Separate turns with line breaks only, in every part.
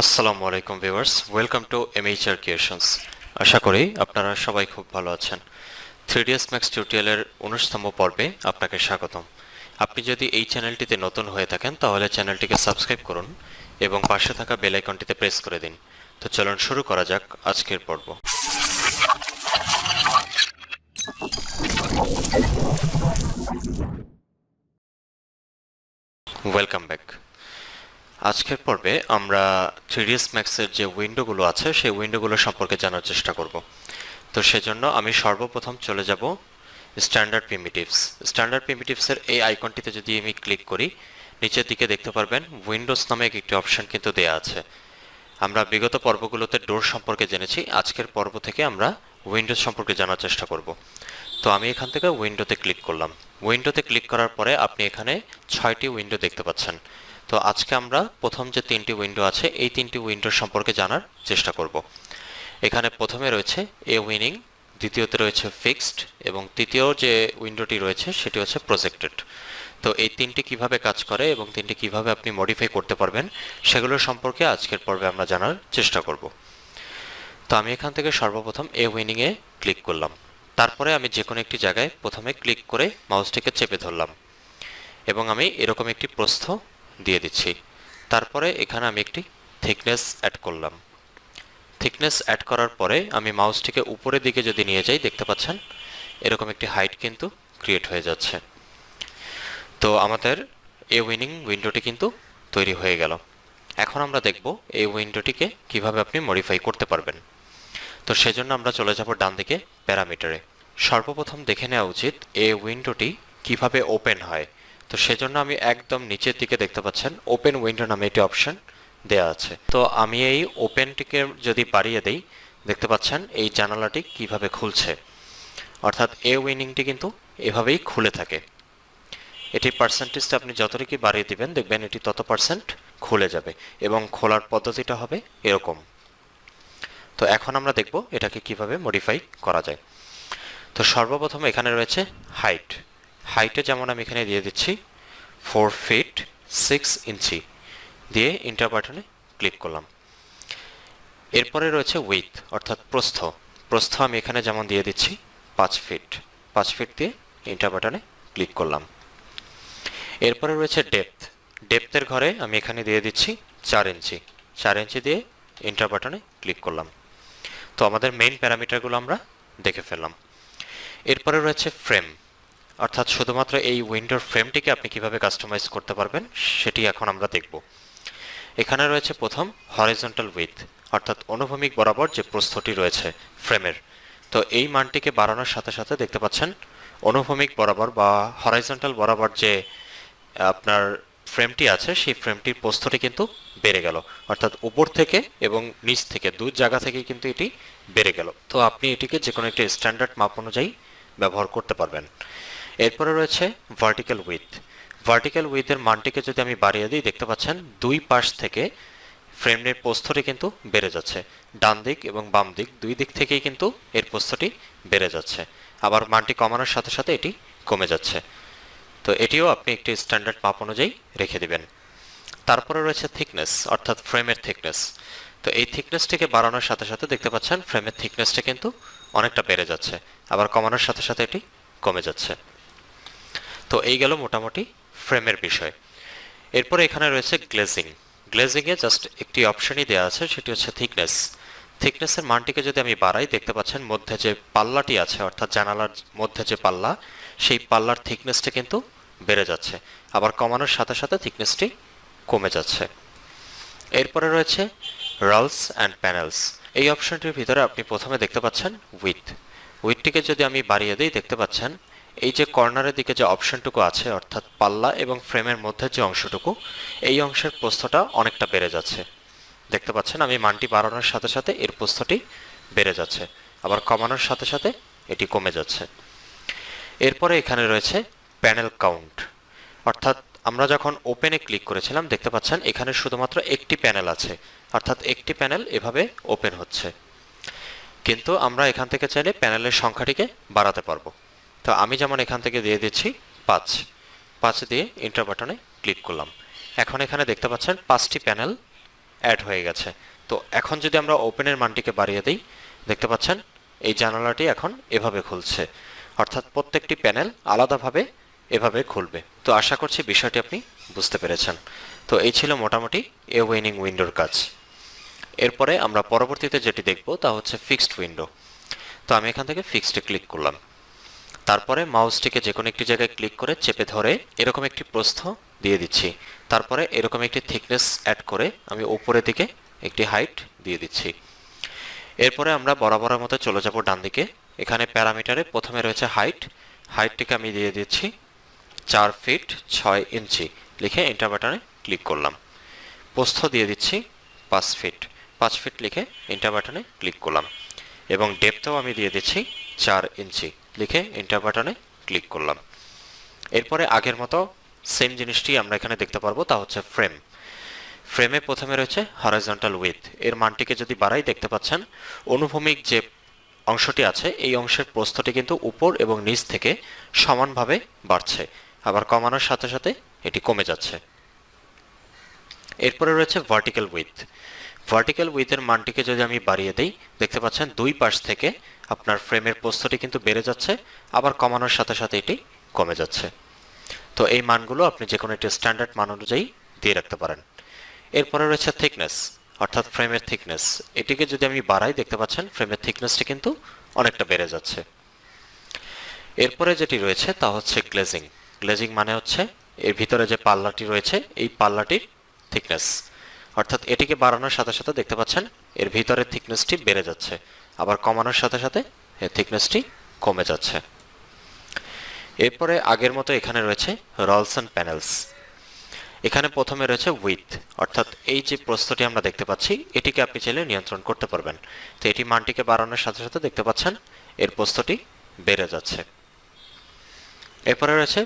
আসসালামু আলাইকুম viewers, welcome to এমএইচআর creations. আশা করি আপনারা সবাই খুব ভালো আছেন। 3ds ম্যাক্স টিউটোরিয়ালের 19তম পর্বে আপনাকে স্বাগতম। আপনি যদি এই চ্যানেলটিতে নতুন হয়ে থাকেন তাহলে চ্যানেলটিকে সাবস্ক্রাইব করুন এবং পাশে থাকা বেল আইকনটিতে প্রেস করে দিন। তো চলুন শুরু করা যাক আজকের পর্ব। Welcome back. আজকের পর্বে আমরা 3ds ম্যাক্সের যে উইন্ডোগুলো আছে সেই উইন্ডোগুলো সম্পর্কে জানার চেষ্টা করব। তো সেজন্য আমি সর্বপ্রথম চলে যাব স্ট্যান্ডার্ড প্রিমিটিভস। স্ট্যান্ডার্ড প্রিমিটিভসের এই আইকনটিতে যদি আমি ক্লিক করি, নিচের দিকে দেখতে পারবেন উইন্ডোজ নামে একটি অপশন কিন্তু দেয়া আছে। আমরা বিগত পর্বগুলোতে ডোর সম্পর্কে জেনেছি, আজকের পর্ব থেকে আমরা উইন্ডোজ সম্পর্কে জানার চেষ্টা করব। তো আমি এখান থেকে উইন্ডোতে ক্লিক করলাম। উইন্ডোতে ক্লিক করার পরে আপনি এখানে 6টি উইন্ডো দেখতে পাচ্ছেন। তো আজকে আমরা প্রথম যে 3টি উইন্ডো আছে এই 3টি উইন্ডোর সম্পর্কে জানার চেষ্টা করব। এখানে প্রথমে রয়েছে এ উইনিং, দ্বিতীয়তে রয়েছে ফিক্সড এবং তৃতীয় যে উইন্ডোটি রয়েছে সেটি হচ্ছে প্রজেক্টেড। তো এই তিনটি কিভাবে কাজ করে এবং তিনটি কিভাবে আপনি মডিফাই করতে পারবেন সেগুলো সম্পর্কে আজকের পর্বে আমরা জানার চেষ্টা করব। তো আমি এখান থেকে সর্বপ্রথম এ উইনিংয়ে ক্লিক করলাম। তারপরে আমি যে কোনো একটি জায়গায় প্রথমে ক্লিক করে মাউসটিকে চেপে ধরলাম এবং আমি এরকম একটি প্রস্থ দিয়ে দিচ্ছি। তারপরে এখানে আমি একটি থিকনেস অ্যাড করলাম। থিকনেস অ্যাড করার পরে আমি মাউসটিকে উপরের দিকে যদি নিয়ে যাই, দেখতে পাচ্ছেন এরকম একটি হাইট কিন্তু ক্রিয়েট হয়ে যাচ্ছে। তো আমাদের এই উইনিং উইন্ডোটি কিন্তু তৈরি হয়ে গেল। এখন আমরা দেখব এই উইন্ডোটিকে কিভাবে আপনি মডিফাই করতে পারবেন। তো সেজন্য আমরা চলে যাব ডান দিকে প্যারামিটারে। সর্বপ্রথম দেখে নেওয়া উচিত এই উইন্ডোটি কিভাবে ওপেন হয়। তো সেজন্য আমি একদম নিচের দিকে দেখতে পাচ্ছেন ওপেন উইন্ডো নামে একটি অপশন দেয়া আছে। তো আমি এই ওপেনটিকে যদি বাড়িয়ে দেই, দেখতে পাচ্ছেন এই জানালাটি কিভাবে খুলছে। অর্থাৎ এ উইনিংটি কিন্তু এভাবেই খুলে থাকে। এটির পার্সেন্টেজটা আপনি যতটুকু বাড়িয়ে দিবেন দেখবেন এটি তত পার্সেন্ট খুলে যাবে এবং খোলার পদ্ধতিটা হবে এরকম। তো এখন আমরা দেখব এটাকে কিভাবে মডিফাই করা যায়। তো সর্বপ্রথম এখানে রয়েছে হাইট। হাইটে যেমন আমি এখানে দিয়ে দিচ্ছি 4 ফিট 6 ইঞ্চি, দিয়ে ইন্টার বাটনে ক্লিক করলাম। এরপরে রয়েছে উইথ অর্থাৎ প্রস্থ। প্রস্থ আমি এখানে যেমন দিয়ে দিচ্ছি 5 ফিট। 5 ফিট দিয়ে ইন্টার বাটনে ক্লিক করলাম। এরপরে রয়েছে ডেপথ। ডেপথের ঘরে আমি এখানে দিয়ে দিচ্ছি 4 ইঞ্চি। 4 ইঞ্চি দিয়ে ইন্টার বাটনে ক্লিক করলাম। তো আমাদের মেইন প্যারামিটারগুলো আমরা দেখে ফেললাম। এরপরে রয়েছে ফ্রেম, অর্থাৎ শুধুমাত্র এই উইন্ডোর ফ্রেমটিকে আপনি কিভাবে কাস্টমাইজ করতে পারবেন সেটি এখন আমরা দেখব। এখানে রয়েছে প্রথম হরিজন্টাল উইথ, অর্থাৎ অনুভূমিক বরাবর যে প্রস্থটি রয়েছে ফ্রেমের। তো এই মানটিকে বাড়ানোর সাথে সাথে দেখতে পাচ্ছেন অনুভূমিক বরাবর বা হরাইজন্টাল বরাবর যে আপনার ফ্রেমটি আছে সেই ফ্রেমটির প্রস্থটি কিন্তু বেড়ে গেল। অর্থাৎ উপর থেকে এবং নিচ থেকে দুই জায়গা থেকে কিন্তু এটি বেড়ে গেল। তো আপনি এটিকে যে কোনো একটি স্ট্যান্ডার্ড মাপ অনুযায়ী ব্যবহার করতে পারবেন। এরপরে রয়েছে ভার্টিক্যাল উইথ। ভার্টিক্যাল উইথের মানটিকে যদি আমি বাড়িয়ে দিই, দেখতে পাচ্ছেন দুই পাশ থেকে ফ্রেমের প্রস্থটি কিন্তু বেড়ে যাচ্ছে। ডান দিক এবং বাম দিক দুই দিক থেকেই কিন্তু এর প্রস্থটি বেড়ে যাচ্ছে। আবার মানটি কমানোর সাথে সাথে এটি কমে যাচ্ছে। তো এটিও আপনি একটি স্ট্যান্ডার্ড মাপ অনুযায়ী রেখে দিবেন। তারপরে রয়েছে থিকনেস অর্থাৎ ফ্রেমের থিকনেস। তো এই থিকনেসটিকে বাড়ানোর সাথে সাথে দেখতে পাচ্ছেন ফ্রেমের থিকনেসটা কিন্তু অনেকটা বেড়ে যাচ্ছে, আবার কমানোর সাথে সাথে এটি কমে যাচ্ছে। তো এই গেল মোটামুটি ফ্রেমের বিষয়। এরপরে এখানে রয়েছে গ্লেজিং। গ্লেজিংয়ে জাস্ট একটি অপশনই দেওয়া আছে, সেটি হচ্ছে থিকনেস। থিকনেসের মানটিকে যদি আমি বাড়াই, দেখতে পাচ্ছেন মধ্যে যে পাল্লাটি আছে অর্থাৎ জানালার মধ্যে যে পাল্লা, সেই পাল্লার থিকনেসটি কিন্তু বেড়ে যাচ্ছে, আবার কমানোর সাথে সাথে থিকনেসটি কমে যাচ্ছে। এরপরে রয়েছে রলস অ্যান্ড প্যানেলস। এই অপশনটির ভিতরে আপনি প্রথমে দেখতে পাচ্ছেন উইথ। উইথটিকে যদি আমি বাড়িয়ে দিই, দেখতে পাচ্ছেন এই যে কর্নারের দিকে যে অপশনটুকু আছে অর্থাৎ পাল্লা এবং ফ্রেমের মধ্যে যে অংশটুকু, এই অংশের প্রস্থটা অনেকটা বেড়ে যাচ্ছে। দেখতে পাচ্ছেন আমি মানটি বাড়ানোর সাথে সাথে এর প্রস্থটি বেড়ে যাচ্ছে, আবার কমানোর সাথে সাথে এটি কমে যাচ্ছে। এরপরে এখানে রয়েছে প্যানেল কাউন্ট, অর্থাৎ আমরা যখন ওপেনে ক্লিক করেছিলাম দেখতে পাচ্ছেন এখানে শুধুমাত্র একটি প্যানেল আছে, অর্থাৎ একটি প্যানেল এভাবে ওপেন হচ্ছে। কিন্তু আমরা এখান থেকে চাইলে প্যানেলের সংখ্যাটিকে বাড়াতে পারবো। তো আমি যেমন এখান থেকে দিয়ে দিচ্ছি 5। 5 দিয়ে ইন্টার বাটনে ক্লিক করলাম। এখন এখানে দেখতে পাচ্ছেন 5টি প্যানেল অ্যাড হয়ে গেছে। তো এখন যদি আমরা ওপেনের মানটিকে বাড়িয়ে দিই, দেখতে পাচ্ছেন এই জানালাটি এখন এভাবে খুলছে, অর্থাৎ প্রত্যেকটি প্যানেল আলাদাভাবে এভাবে খুলবে। তো আশা করছি বিষয়টি আপনি বুঝতে পেরেছেন। তো এই ছিল মোটামুটি এওয়েনিং উইন্ডোর কাজ। এরপরে আমরা পরবর্তীতে যেটি দেখব তা হচ্ছে ফিক্সড উইন্ডো। তো আমি এখান থেকে ফিক্সডে ক্লিক করলাম। তারপরে মাউসটিকে যে কোনো একটি জায়গায় ক্লিক করে চেপে ধরে এরকম একটি প্রস্থ দিয়ে দিচ্ছি। তারপরে এরকম একটি থিকনেস অ্যাড করে আমি উপরের দিকে একটি হাইট দিয়ে দিচ্ছি। এরপরে আমরা বরাবরের মতো চলে যাব ডান দিকে। এখানে প্যারামিটারে প্রথমে রয়েছে হাইট, হাইটটিকে আমি দিয়ে দিচ্ছি 4 ফিট 6 ইঞ্চি, লিখে এন্টার বাটনে ক্লিক করলাম। প্রস্থ দিয়ে দিচ্ছি 5 ফিট, 5 ফিট লিখে এন্টার বাটনে ক্লিক করলাম। এবং ডেপথও আমি দিয়ে দিচ্ছি 4 ইঞ্চি, লিখে এন্টার বাটনে ক্লিক করলাম। এরপরে আগের মতো সেম জিনিসটি আমরা এখানে দেখতে পারবো, তা হচ্ছে ফ্রেম। ফ্রেমে প্রথমে রয়েছে হরাইজন্টাল উইথ, এর মানটিকে যদি বাড়াই দেখতে পাচ্ছেন অনুভূমিক যে অংশটি আছে এই অংশের প্রস্থটি কিন্তু উপর এবং নিচ থেকে সমানভাবে বাড়ছে, আবার কমানোর সাথে সাথে এটি কমে যাচ্ছে। এরপরে রয়েছে ভার্টিক্যাল উইথ। ভার্টিক্যাল উইথের মানটিকে যদি আমি বাড়িয়ে দেই দেখতে পাচ্ছেন দুই পাশ থেকে আপনার ফ্রেমের প্রস্থটি কিন্তু বেড়ে যাচ্ছে, আবার কমানোর সাথে সাথে এটি কমে যাচ্ছে। তো এই মানগুলো আপনি যে কোনো একটি স্ট্যান্ডার্ড মান অনুযায়ী দিয়ে রাখতে পারেন। এরপরে রয়েছে থিকনেস, অর্থাৎ ফ্রেমের থিকনেস। এটিকে যদি আমি বাড়াই দেখতে পাচ্ছেন ফ্রেমের থিকনেসটি কিন্তু অনেকটা বেড়ে যাচ্ছে। এরপরে যেটি রয়েছে তা হচ্ছে গ্লেজিং। গ্লেজিং মানে হচ্ছে এর ভিতরে যে পাল্লাটি রয়েছে এই পাল্লাটির থিকনেস, অর্থাৎ এটিকে বাড়ানোর সাথে সাথে দেখতে পাচ্ছেন এর ভিতরের থিকনেসটি বেড়ে যাচ্ছে, আবার কমানোর সাথে সাথে এর থিকনেসটি কমে যাচ্ছে। এরপরে আগের মতো এখানে রয়েছে রলস অ্যান্ড প্যানেলস। এখানে প্রথমে রয়েছে উইথ, অর্থাৎ এই যে প্রস্থটি আমরা দেখতে পাচ্ছি এটিকে আপনি চাইলে নিয়ন্ত্রণ করতে পারবেন। তো এটি মানটিকে বাড়ানোর সাথে সাথে দেখতে পাচ্ছেন এর প্রস্থটি বেড়ে যাচ্ছে। এরপরে রয়েছে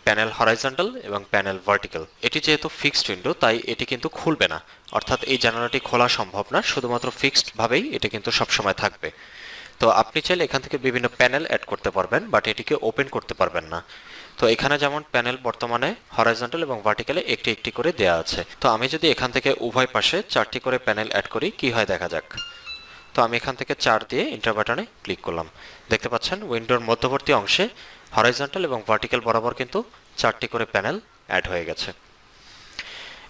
প্যানেল হরাইজন্টাল এবং প্যানেল ভার্টিক্যাল। এটি যেহেতু ফিক্সড উইন্ডো তাই এটি কিন্তু খুলবে না, অর্থাৎ এই জানালাটি খোলা সম্ভব না, শুধুমাত্র ফিক্সড ভাবেই এটি কিন্তু সবসময় থাকবে। তো আপনি চাইলে এখান থেকে বিভিন্ন প্যানেল অ্যাড করতে পারবেন, বাট এটিকে ওপেন করতে পারবেন না। তো এখানে যেমন প্যানেল বর্তমানে হরাইজন্টাল এবং ভার্টিক্যালে একটি একটি করে দেয়া আছে। তো আমি যদি এখান থেকে উভয় পাশে 4টি করে প্যানেল অ্যাড করি কি হয় দেখা যাক। তো আমি এখান থেকে 4 দিয়ে এন্টার বাটনে ক্লিক করলাম। দেখতে পাচ্ছেন উইন্ডোর মধ্যবর্তী অংশে হরাইজন্টাল এবং ভার্টিক্যাল বরাবর কিন্তু 4টি করে প্যানেল অ্যাড হয়ে গেছে।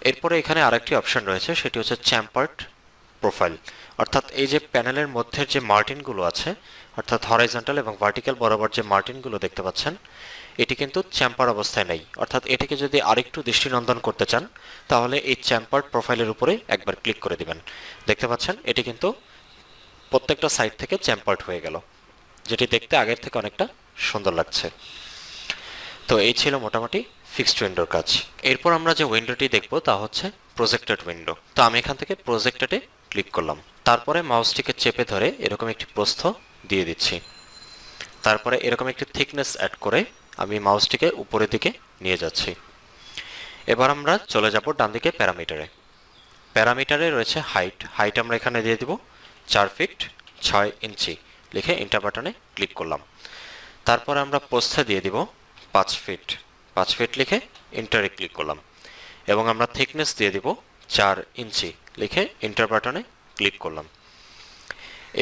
এরপরে এখানে আরেকটি অপশন রয়েছে, সেটি হচ্ছে চ্যাম্পার্ড প্রোফাইল, অর্থাৎ এই যে প্যানেলের মধ্যে যে মার্টিনগুলো আছে, অর্থাৎ হরাইজন্টাল এবং ভার্টিক্যাল বরাবর যে মার্টিনগুলো দেখতে পাচ্ছেন এটি কিন্তু চ্যাম্পার অবস্থায় নেই, অর্থাৎ এটিকে যদি আরেকটু দৃষ্টিনন্দন করতে চান তাহলে এই চ্যাম্পার্ড প্রোফাইলের উপরে একবার ক্লিক করে দিবেন। দেখতে পাচ্ছেন এটি কিন্তু প্রত্যেকটা সাইড থেকে চ্যাম্পার্ড হয়ে গেল, যেটি দেখতে আগের থেকে অনেকটা সুন্দর লাগছে। তো এই ছিল মোটামুটি ফিক্সড উইন্ডোর কাজ। এরপর আমরা যে উইন্ডোটি দেখব তা হচ্ছে প্রজেক্টেড উইন্ডো। তো আমি এখান থেকে প্রজেক্টেডে ক্লিক করলাম। তারপরে মাউসটিকে চেপে ধরে এরকম একটি প্রস্থ দিয়ে দিচ্ছি। তারপরে এরকম একটি থিকনেস অ্যাড করে আমি মাউসটিকে উপরের দিকে নিয়ে যাচ্ছি। এবার আমরা চলে যাব ডান দিকে প্যারামিটারে। প্যারামিটারে রয়েছে হাইট, হাইট আমরা এখানে দিয়ে দিব 4 ফিট 6 ইঞ্চি, লিখে এন্টার বাটনে ক্লিক করলাম। তারপরে আমরা প্রস্থে দিয়ে দিব 5 ফিট, 5 ফিট লিখে এন্টারে ক্লিক করলাম। এবং আমরা থিকনেস দিয়ে দিব 4 ইঞ্চি, লিখে এন্টার বাটনে ক্লিক করলাম।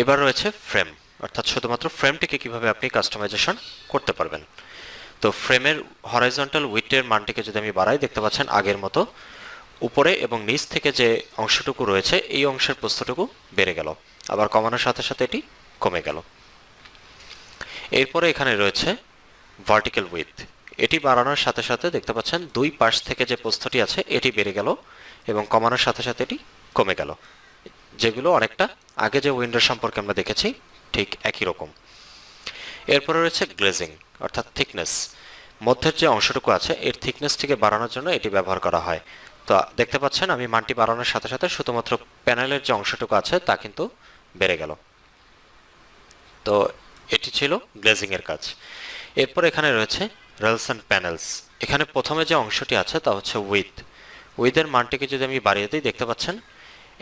এবার রয়েছে ফ্রেম, অর্থাৎ শুধুমাত্র ফ্রেমটিকে কিভাবে আপনি কাস্টমাইজেশন করতে পারবেন। তো ফ্রেমের হরাইজন্টাল উইডথের মানটিকে যদি আমি বাড়াই দেখতে পাচ্ছেন আগের মতো উপরে এবং নিচ থেকে যে অংশটুকু রয়েছে এই অংশের প্রস্থটুকু বেড়ে গেল, আবার কমানোর সাথে সাথে এটি কমে গেল। এরপরে এখানে রয়েছে ভার্টিক্যাল উইথ, এটি বাড়ানোর সাথে সাথে দেখতে পাচ্ছেন দুই পাশ থেকে যে প্রস্থটি আছে এটি বেড়ে গেল এবং কমানোর সাথে সাথে এটি কমে গেল, যেগুলো অনেকটা আগে যে উইন্ডো সম্পর্কে আমরা দেখেছি ঠিক একই রকম। এরপরে রয়েছে গ্লেজিং, অর্থাৎ থিকনেস। মধ্যের যে অংশটুকু আছে এর থিকনেসটিকে বাড়ানোর জন্য এটি ব্যবহার করা হয়। তো দেখতে পাচ্ছেন আমি মানটি বাড়ানোর সাথে সাথে শুধুমাত্র প্যানেলের যে অংশটুকু আছে তা কিন্তু বেড়ে গেল। তো এটি ছিল গ্লেজিং এর কাজ। এরপর এখানে রয়েছে রেলস অ্যান্ড প্যানেলস। এখানে প্রথমে যে অংশটি আছে তা হচ্ছে উইথ। উইথের মানটিকে যদি আমি বাড়িয়ে দিই দেখতে পাচ্ছেন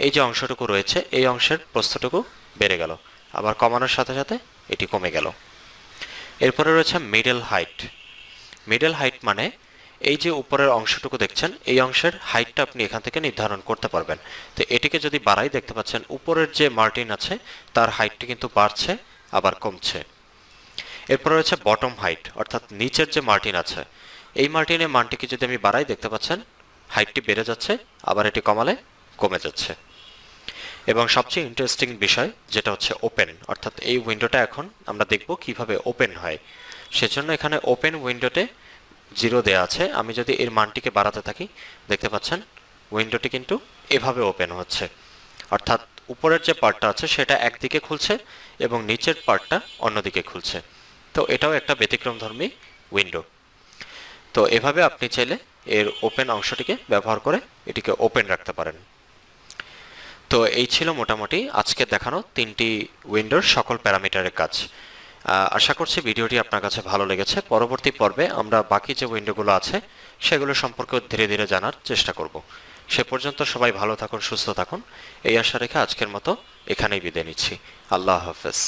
এই যে অংশটুকু রয়েছে এই অংশের প্রস্থটুকু বেড়ে গেল, আবার কমানোর সাথে সাথে এটি কমে গেল। এরপরে রয়েছে মিডল হাইট। মিডল হাইট মানে এই যে উপরের অংশটুকু দেখছেন, এই অংশের হাইটটা আপনি এখান থেকে নির্ধারণ করতে পারবেন। তো এটিকে যদি বাড়াই, দেখতে পাচ্ছেন উপরের যে মার্জিন আছে তার হাইটটি কিন্তু বাড়ছে আবার কমছে। এরপর রয়েছে বটম হাইট, অর্থাৎ নিচের যে মার্জিন আছে, এই মার্জিনের মানটিকে যদি আমি বাড়াই, দেখতে পাচ্ছেন হাইটটি বেড়ে যাচ্ছে, আবার এটি কমালে কমে যাচ্ছে। এবং সবচেয়ে ইন্টারেস্টিং বিষয় যেটা হচ্ছে ওপেন, অর্থাৎ এই উইন্ডোটা এখন আমরা দেখব কিভাবে ওপেন হয়। সেজন্য এখানে ওপেন উইন্ডোতে 0 দেয়া আছে। আমি যদি এর মানটিকে বাড়াতে থাকি, দেখতে পাচ্ছেন উইন্ডোটি কিন্তু এভাবে ওপেন হচ্ছে, অর্থাৎ উপরের যে পার্টটা আছে সেটা একদিকে খুলছে এবং নিচের পার্টটা অন্যদিকে খুলছে। তো এটাও একটা ব্যতিক্রমধর্মী উইন্ডো। তো এভাবে আপনি চাইলে এর ওপেন অংশটিকে ব্যবহার করে এটিকে ওপেন রাখতে পারেন। তো এই ছিল মোটামুটি আজকে দেখানো 3টি উইন্ডোর সকল প্যারামিটারের কাজ। আশা করছি ভিডিওটি আপনার কাছে ভালো লেগেছে। পরবর্তী পর্বে আমরা বাকি যে উইন্ডোগুলো আছে সেগুলো সম্পর্কে ধীরে ধীরে জানার চেষ্টা করব। সে পর্যন্ত সবাই ভালো থাকুন, সুস্থ থাকুন, এই আশা রেখে আজকের মতো এখানেই বিদায় নিচ্ছি। আল্লাহ হাফেজ।